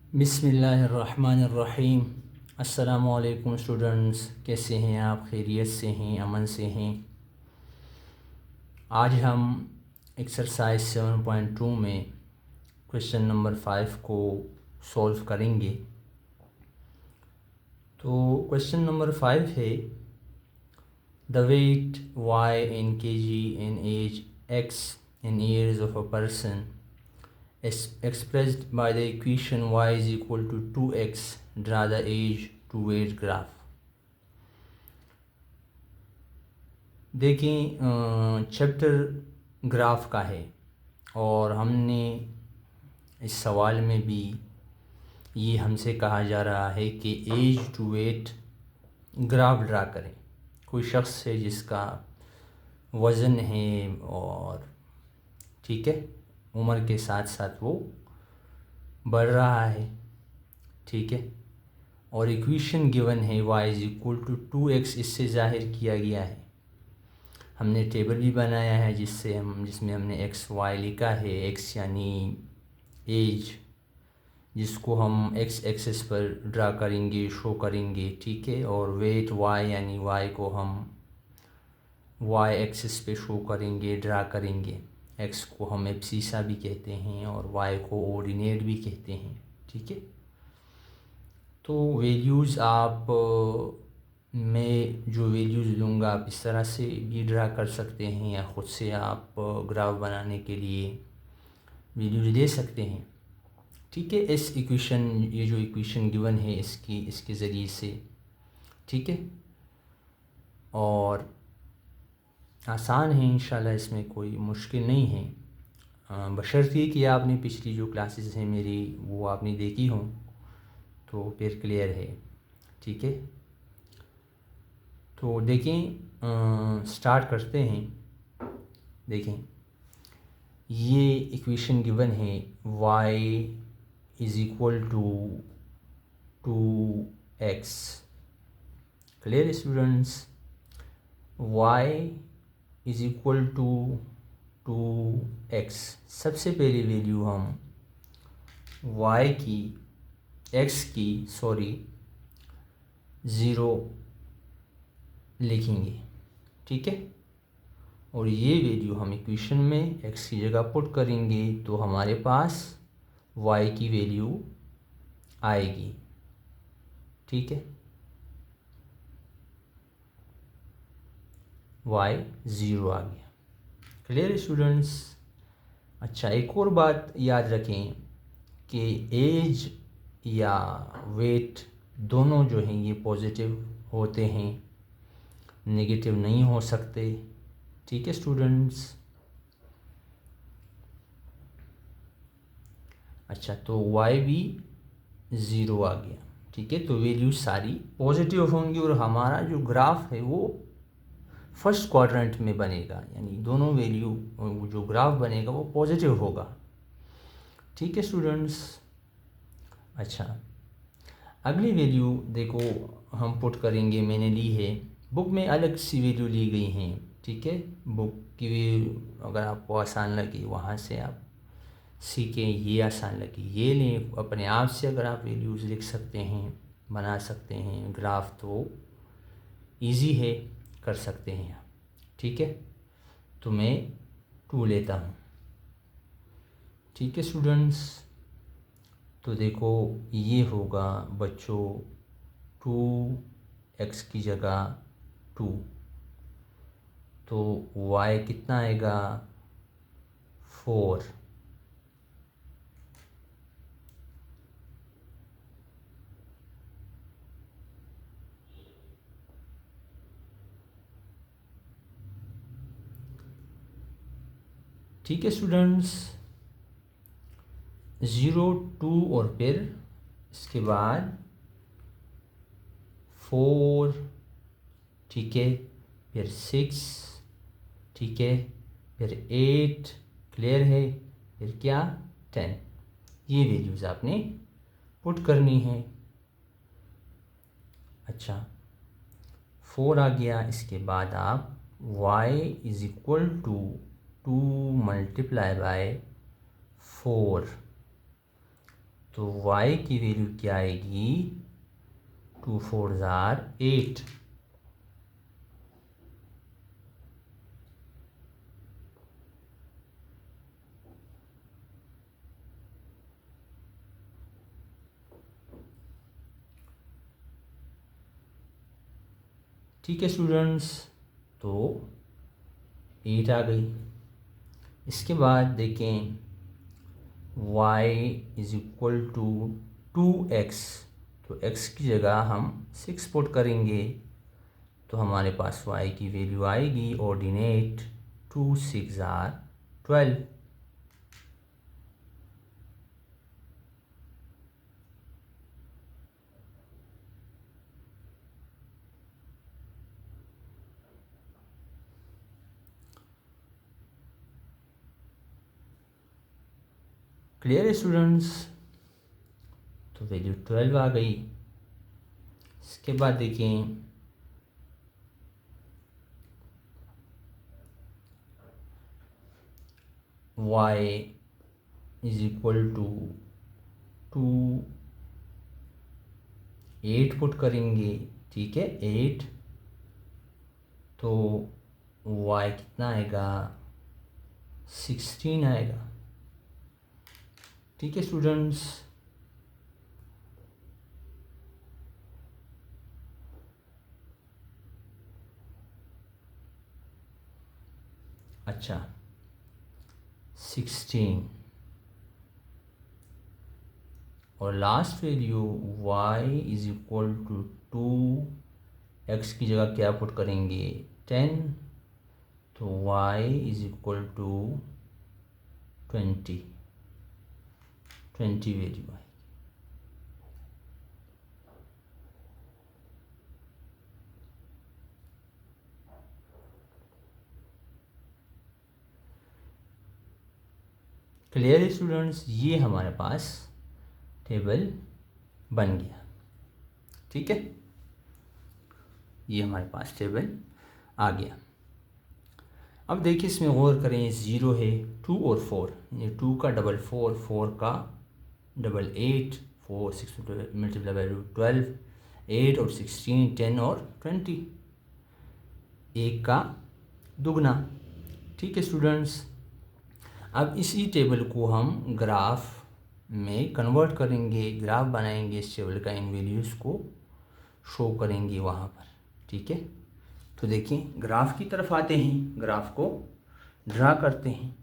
बिस्मिल्लाहिर्रहमानिर्रहीम। अस्सलामुअलैकुम स्टूडेंट्स, कैसे हैं आप? खैरियत से हैं, अमन से हैं? आज हम एक्सरसाइज 7.2 में क्वेश्चन नंबर 5 को सॉल्व करेंगे। तो क्वेश्चन नंबर 5 है, the weight y in kg in age x in years of a person is expressed by the equation y is equal to 2x. Draw the age to weight graph. देखें, chapter graph का है और हमने इस सवाल में भी ये हमसे कहा जा रहा है कि age to weight graph draw करें। कोई शख्स है जिसका वज़न है और ठीक है, उम्र के साथ साथ वो बढ़ रहा है, ठीक है, और इक्वेशन गिवन है y is equal to 2x, इससे ज़ाहिर किया गया है। हमने टेबल भी बनाया है जिसमें हमने एक्स वाई लिखा है। एक्स यानी एज, जिसको हम एक्स एक्सिस पर ड्रा करेंगे, शो करेंगे, ठीक है, और वेट वाई यानी वाई को हम वाई एक्सिस पे शो करेंगे, ड्रा करेंगे। एक्स को हम एब्सिसा भी कहते हैं और वाई को ऑर्डिनेट भी कहते हैं, ठीक है। तो वैल्यूज़ आप मैं जो वैल्यूज़ लूँगा आप इस तरह से भी ड्रा कर सकते हैं या ख़ुद से आप ग्राफ बनाने के लिए वैल्यूज़ ले सकते हैं, ठीक है। इस इक्वेशन, ये जो इक्वेशन गिवन है इसके ज़रिए से, ठीक है, और आसान है इंशाल्लाह, इसमें कोई मुश्किल नहीं है। बशर्ते कि आपने पिछली जो क्लासेस हैं मेरी वो आपने देखी हों तो फिर क्लियर है, ठीक है। तो देखें, स्टार्ट करते हैं। देखें, ये इक्वेशन गिवन है y is equal to 2x। Clear students? y is equal to 2x। सबसे पहली वैल्यू हम y की, x की सॉरी 0 लिखेंगे, ठीक है, और ये वैल्यू हम इक्वेशन में x की जगह पुट करेंगे तो हमारे पास y की वैल्यू आएगी, ठीक है, y 0 आ गया। Clear students? अच्छा, एक और बात याद रखें कि एज या वेट दोनों जो हैं ये पॉजिटिव होते हैं, नेगेटिव नहीं हो सकते, ठीक है स्टूडेंट्स। अच्छा, तो y भी 0 आ गया, ठीक है, तो वैल्यू सारी पॉजिटिव होंगी और हमारा जो ग्राफ है वो फर्स्ट क्वाड्रेंट में बनेगा, यानी दोनों वैल्यू जो ग्राफ बनेगा वो पॉजिटिव होगा, ठीक है स्टूडेंट्स। अच्छा, अगली वैल्यू देखो हम पुट करेंगे, मैंने ली है, बुक में अलग सी वैल्यू ली गई हैं, ठीक है। बुक की अगर आपको आसान लगे वहाँ से आप सीखें, ये आसान लगे ये लें। अपने आप से अगर आप वैल्यूज़ लिख सकते हैं, बना सकते हैं ग्राफ, तो इजी है, कर सकते हैं आप, ठीक है। तो मैं 2 लेता हूँ, ठीक है स्टूडेंट्स। तो देखो ये होगा बच्चों 2x की जगह 2, तो y कितना आएगा 4, ठीक है स्टूडेंट्स। 0 2 और फिर इसके बाद 4, ठीक है, फिर 6, ठीक है, फिर 8, क्लियर है, फिर क्या 10। ये वैल्यूज़ आपने पुट करनी है। अच्छा, 4 आ गया, इसके बाद आप y is equal to 2 multiply by 4, तो y की वैल्यू क्या आएगी, 2 4 8। ठीक है स्टूडेंट्स, तो 8 आ गई। इसके बाद देखें y is equal to 2x, तो x की जगह हम 6 पुट करेंगे, तो हमारे पास y की वैल्यू आएगी ऑर्डिनेट 2 6 12। क्लियर है स्टूडेंट्स, तो वैल्यू 12 आ गई। इसके बाद देखें y is equal to 2 8 put करेंगे, ठीक है 8, तो y कितना आएगा, 16 आएगा। ठीक है स्टूडेंट्स, अच्छा 16 और last value y is equal to 2, x की जगह क्या पुट करेंगे 10, तो y is equal to 20 value आएगी। क्लियर है स्टूडेंट्स, ये हमारे पास टेबल बन गया। ठीक है, ये हमारे पास टेबल आ गया। अब देखिए इसमें गौर करें, 0 है, 2 और 4, ये 2 का डबल 4, 4 का डबल 8, 4 6 मल्टीप्लाई बाई 12, 8 और 16, 10 और 20, एक का दुगना। ठीक है स्टूडेंट्स, अब इसी टेबल को हम ग्राफ में कन्वर्ट करेंगे, ग्राफ बनाएंगे, इस टेबल का इन वैल्यूज़ को शो करेंगे वहाँ पर। ठीक है, तो देखिए ग्राफ की तरफ आते हैं, ग्राफ को ड्रा करते हैं।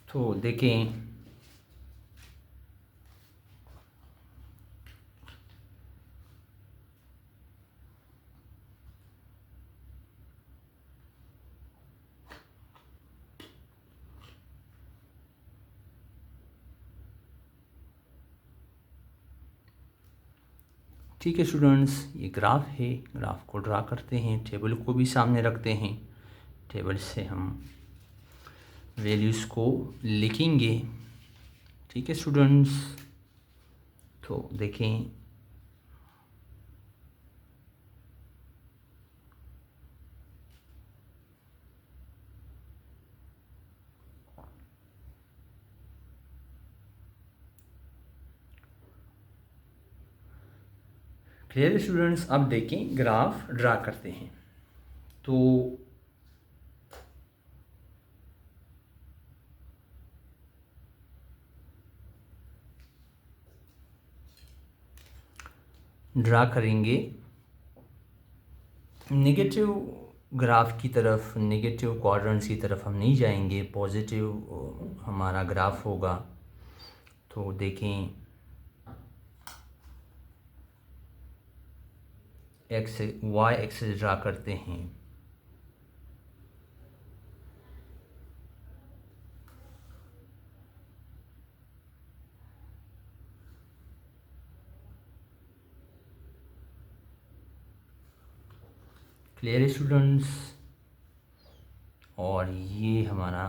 तो देखें ठीक है स्टूडेंट्स, ये ग्राफ है, ग्राफ को ड्रा करते हैं, टेबल को भी सामने रखते हैं, टेबल से हम वैल्यूज़ को लिखेंगे। ठीक है स्टूडेंट्स, तो देखें क्लियर स्टूडेंट्स, अब देखें ग्राफ ड्रा करते हैं। तो ड्रा करेंगे नेगेटिव ग्राफ की तरफ, नेगेटिव क्वाड्रेंट्स की तरफ हम नहीं जाएंगे, पॉजिटिव हमारा ग्राफ होगा। तो देखें, एक्स वाई एक्सिस ड्रा करते हैं। Clear students? और ये हमारा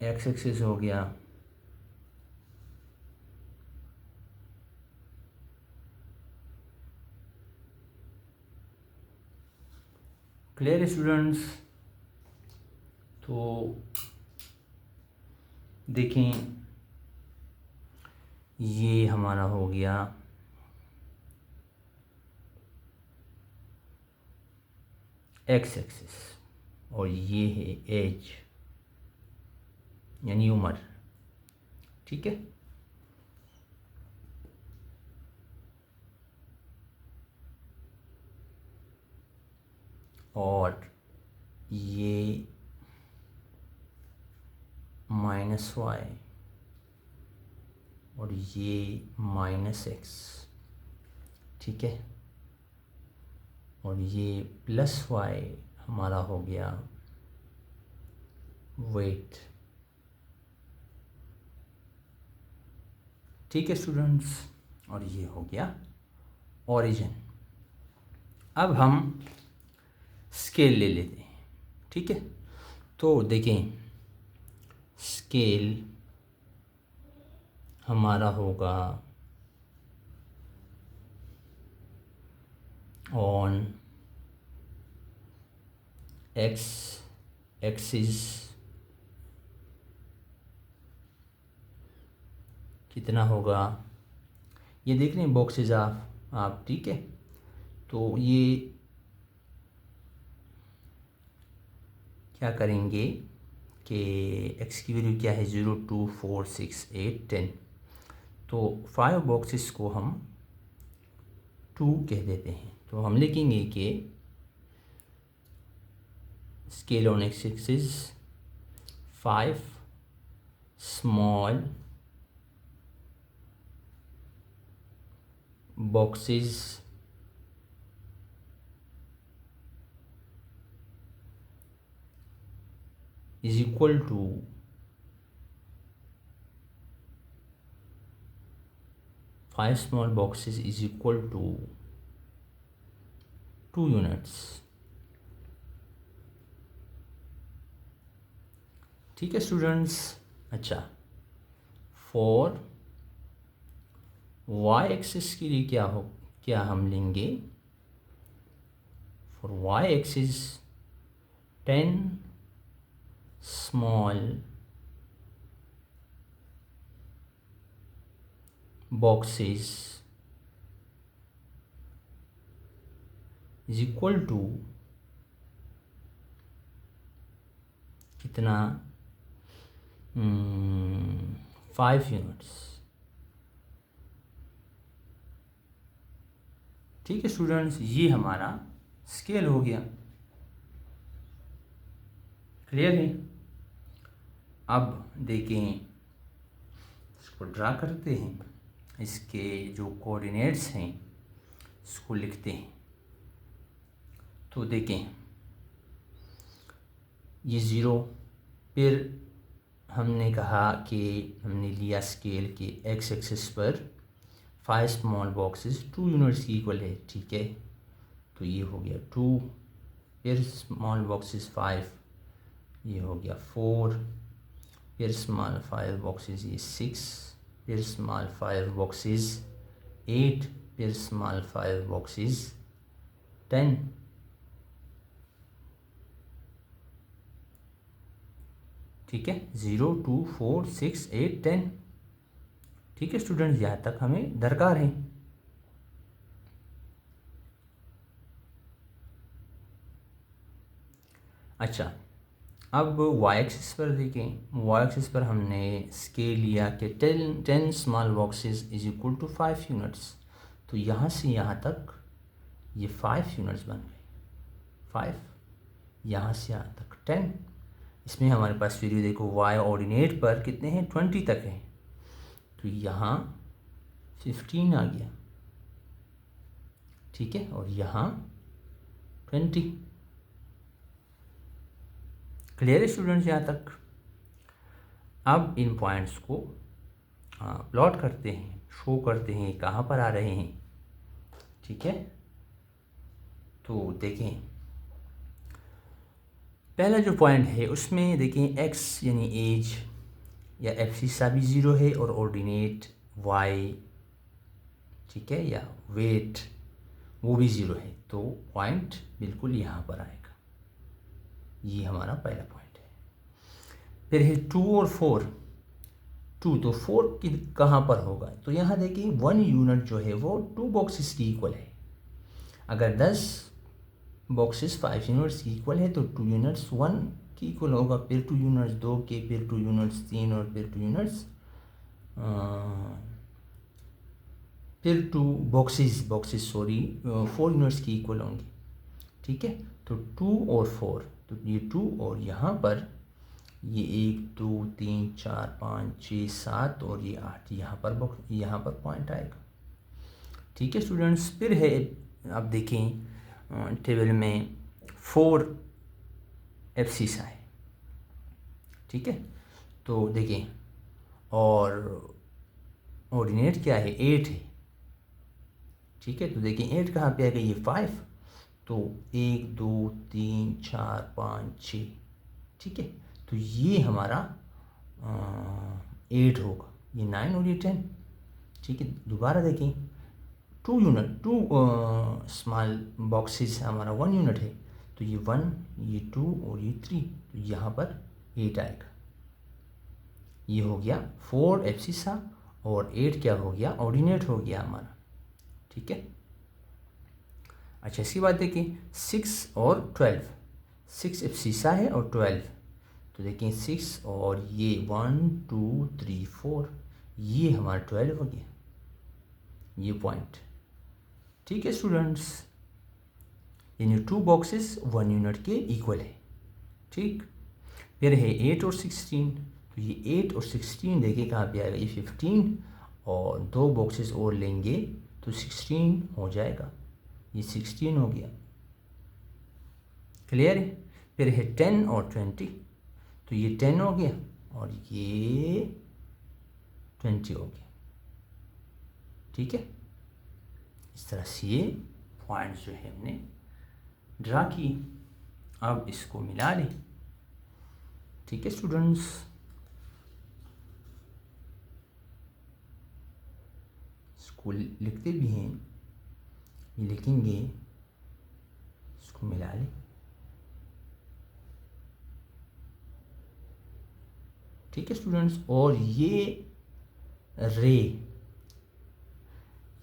एक्स एक्सिस हो गया। Clear students? तो देखें, ये हमारा हो गया एक्स एक्सिस और ये है एज यानी उम्र। ठीक है, और ये माइनस वाई और ये माइनस एक्स। ठीक है, और ये प्लस वाई हमारा हो गया वेट। ठीक है स्टूडेंट्स, और ये हो गया ओरिजिन। अब हम स्केल ले लेते हैं। ठीक है, तो देखें, स्केल हमारा होगा ऑन एक्स एक्सिस कितना होगा, ये देख रहे हैं बॉक्सेस आप। ठीक है, तो ये क्या करेंगे कि एक्स की वैल्यू क्या है, 0 2 4 6 8 10। तो 5 बॉक्सेस को हम 2 कह देते हैं। तो हम लिखेंगे कि scale on x axis 5 small boxes is equal to 5 small boxes is equal to 2 units। ठीक है स्टूडेंट्स? अच्छा, फॉर वाई एक्सिस के लिए क्या हम लेंगे, for Y axis 10 small boxes is equal to कितना, 5 यूनिट्स। ठीक है स्टूडेंट्स, ये हमारा स्केल हो गया। क्लियर है? अब देखें, इसको ड्रा करते हैं, इसके जो कोऑर्डिनेट्स हैं इसको लिखते हैं। तो देखें, ये 0, फिर हमने कहा कि हमने लिया स्केल के एक्स एक्सिस पर 5 स्मॉल बॉक्सेस 2 यूनिट्स की इक्वल है। ठीक है, तो ये हो गया 2, फिर स्मॉल बॉक्सेस 5, ये हो गया 4, फिर स्मॉल 5 बॉक्सेस ये 6, फिर स्मॉल 5 बॉक्सेस 8, फिर स्मॉल 5 बॉक्सेस 10। ठीक है, 0 2 4 6 8 10। ठीक है स्टूडेंट्स, यहाँ तक हमें दरकार है। अच्छा, अब वाई एक्सिस पर देखें, वाई एक्सिस पर हमने स्केल लिया कि 10 small boxes is equal to 5 units. तो यहाँ से यहाँ तक ये 5 यूनिट्स बन गए, 5, यहाँ से यहाँ तक 10। इसमें हमारे पास वीडियो देखो वाई ऑर्डिनेट पर कितने हैं, 20 तक हैं। तो यहाँ 15 आ गया, ठीक है, और यहाँ 20। क्लियर है स्टूडेंट्स यहाँ तक। अब इन पॉइंट्स को प्लॉट करते हैं, शो करते हैं कहाँ पर आ रहे हैं, ठीक है। तो देखें पहला जो पॉइंट है उसमें देखें x यानी एज या एब्सिसा भी 0 है और ऑर्डिनेट y, ठीक है, या वेट वो भी 0 है। तो पॉइंट बिल्कुल यहाँ पर आएगा, ये हमारा पहला पॉइंट है। फिर है 2 और 4, 2 तो 4 की कहाँ पर होगा, तो यहाँ देखिए 1 यूनिट जो है वो 2 बॉक्सेस की इक्वल है। अगर 10 बॉक्सेस 5 यूनिट्स की इक्वल है तो 2 यूनिट्स 1 की इक्वल होगा, फिर 2 यूनिट्स 2 के, फिर 2 यूनिट्स 3 और फिर 2 यूनिट्स फिर 2 बॉक्सेस 4 यूनिट्स की इक्वल होंगी, ठीक है। तो 2 और 4, तो ये 2 और यहाँ पर ये 1 2 3 4 5 6 7 और ये 8, यहाँ पर पॉइंट आएगा, ठीक है स्टूडेंट्स। फिर है, अब देखें टेबल में 4 एब्सिसा है, ठीक है। तो देखें और ऑर्डिनेट क्या है, 8 है, ठीक है। तो देखें 8 कहाँ पे आएगा, ये 5, तो 1 2 3 4 5 6, ठीक है। तो ये हमारा 8 होगा, ये 9 और ये 10, ठीक है। दोबारा देखें 2 स्मॉल बॉक्सेस हमारा 1 यूनिट है, तो ये 1 ये 2 और ये 3, तो यहाँ पर 8 आएगा। ये हो गया 4 एब्सिसा और 8 क्या हो गया, ऑर्डिनेट हो गया हमारा, ठीक है। अच्छा इसकी बात देखिए 6 और 12, 6 एब्सिसा है और 12, तो देखिए 6 और ये 1 2 3 4, ये हमारा 12 हो गया, ये पॉइंट, ठीक है स्टूडेंट्स। यानी 2 बॉक्सेस 1 यूनिट के इक्वल है, ठीक। फिर है 8 और 16, तो ये 8 और 16 देखिए कहाँ पे आएगा, ये 15 और 2 बॉक्सेस और लेंगे तो 16 हो जाएगा, ये 16 हो गया, क्लियर है। फिर है 10 और 20, तो ये 10 हो गया और ये 20 हो गया, ठीक है। इस तरह से ये पॉइंट्स जो है हमने ड्रा की। अब इसको मिला लें, ठीक है स्टूडेंट्स। इसको लिखते भी हैं, ये लिखेंगे, इसको मिला लें, ठीक है स्टूडेंट्स। और ये रे,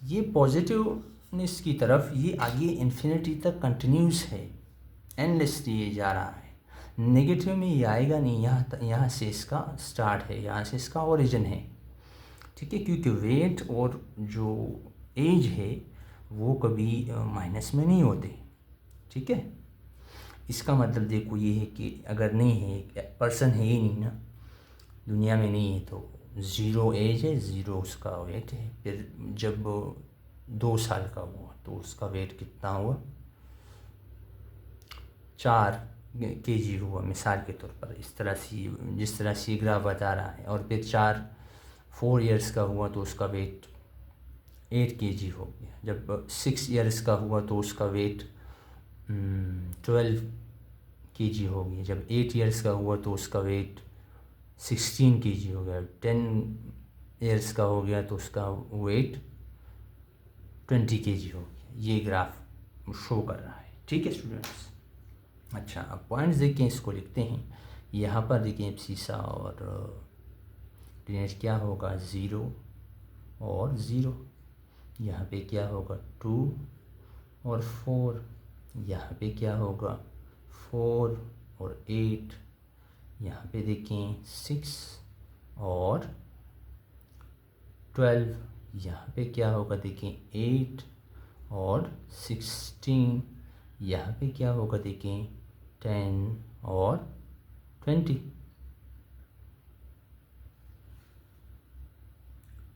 ये पॉजिटिवनेस की तरफ ये आगे इन्फिनिटी तक कंटिन्यूस है, एंडलेसली ये जा रहा है। नेगेटिव में ये आएगा नहीं, यहाँ से इसका स्टार्ट है, यहाँ से इसका ओरिजिन है, ठीक है। क्योंकि वेट और जो एज है वो कभी माइनस में नहीं होते, ठीक है। इसका मतलब देखो ये है कि अगर नहीं है, पर्सन है ही नहीं ना दुनिया में, नहीं है, तो 0 एज है, 0 उसका वेट है। फिर जब 2 साल का हुआ तो उसका वेट कितना हुआ, 4 kg हुआ, मिसाल के तौर पर। इस तरह से जिस तरह से ग्राफ बता रहा है। और फिर 4 ईयर्स का हुआ तो उसका वेट 8 kg हो गया। जब 6 ईयर्स का हुआ तो उसका वेट 12 kg हो गया। जब 8 ईयर्स का हुआ तो उसका वेट 16 kg हो गया। 10 ईयर्स का हो गया तो उसका वेट 20 kg हो गया। ये ग्राफ शो कर रहा है, ठीक है स्टूडेंट्स। अच्छा अब पॉइंट्स देखें, इसको लिखते हैं। यहाँ पर देखें एब्सिसा और ऑर्डिनेट क्या होगा, 0 और 0। यहाँ पे क्या होगा, 2 और 4। यहाँ पे क्या होगा, 4 और 8। यहाँ पे देखें 6 और 12, यहाँ पे क्या होगा देखें 8 और 16, यहाँ पे क्या होगा देखें 10 और 20।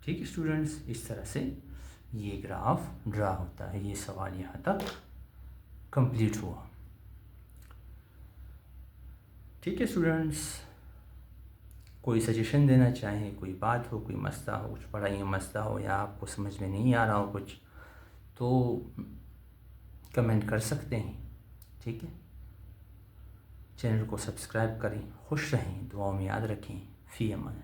ठीक है स्टूडेंट्स, इस तरह से ये ग्राफ ड्रा होता है। ये सवाल यहाँ तक कंप्लीट हुआ। ठीक है स्टूडेंट्स, कोई सजेशन देना चाहें, कोई बात हो, कोई मसला हो, कुछ पढ़ाई में मसला हो, या आपको समझ में नहीं आ रहा हो कुछ, तो कमेंट कर सकते हैं। ठीक है, चैनल को सब्सक्राइब करें। खुश रहें, दुआओं में याद रखें। फ़ी अमान।